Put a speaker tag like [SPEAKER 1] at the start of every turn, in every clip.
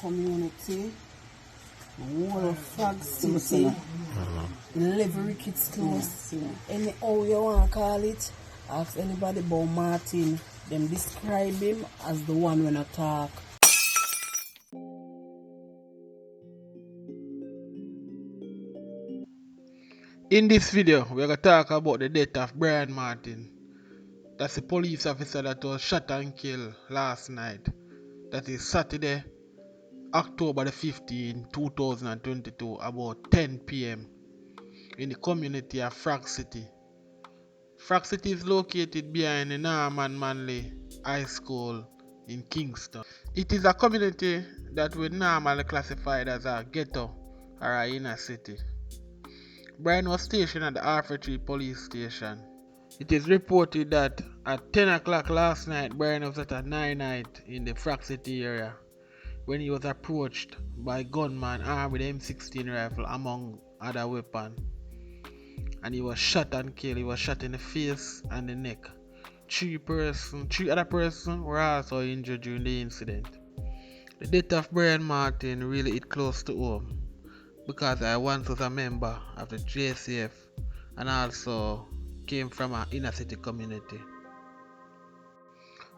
[SPEAKER 1] community. The whole of Frog City. 11 kids close. Anyhow you want to call it, ask anybody about Martin. Them describe him as the one when I talk.
[SPEAKER 2] In this video, we're going to talk about the death of Brian Martin. That's a police officer that was shot and killed last night. That is Saturday, October the 15th, 2022, about 10 p.m. in the community of Frog City. Frog City is located behind the Norman Manley High School in Kingston. It is a community that we normally classify as a ghetto or a inner city. Brian was stationed at the Arthur police station. It is reported that at 10 o'clock last night, Brian was at a 9-night in the Frog City area when he was approached by a gunman armed with an M16 rifle among other weapons. And he was shot and killed. He was shot in the face and the neck. Three other persons were also injured during the incident. The death of Brian Martin really hit close to home, because I once was a member of the d3ath and also came from an inner city community.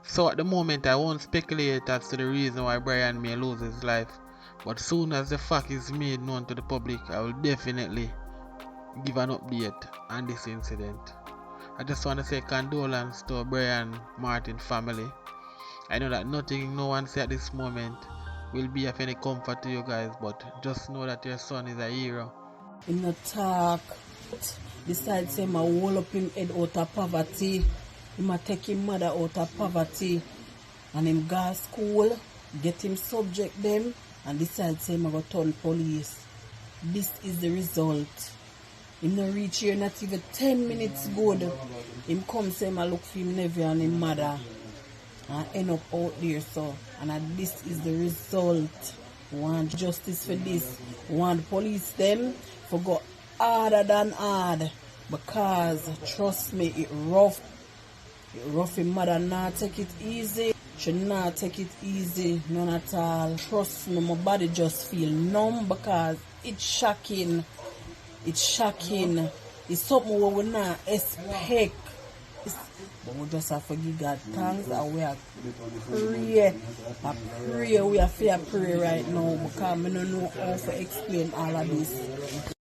[SPEAKER 2] So at the moment I won't speculate as to the reason why Brian may lose his life, but soon as the fact is made known to the public, I will definitely give an update on this incident. I just want to say condolence to Brian Martin family. I know that nothing no one say at this moment will be of any comfort to you guys, but just know that your son is a hero.
[SPEAKER 1] In the talk, besides him, I hold up him head out of poverty. He might take him mother out of poverty, and him go to school, get him subject them, and decides him I go turn police. This is the result. Him no reach here not even 10 minutes good. Him come say him I look for him nephew and him mother, and end up out there. So, and this is the result. We want justice for this. We want police them for go harder than hard, because trust me, it rough. It rough. Him mother not take it easy. She not take it easy, none at all. Trust me, my body just feel numb because it's shocking. It's shocking. It's something we not expect. But we just have to give God thanks, and we are pray. We are fear pray right now, because I don't know how to explain all of this.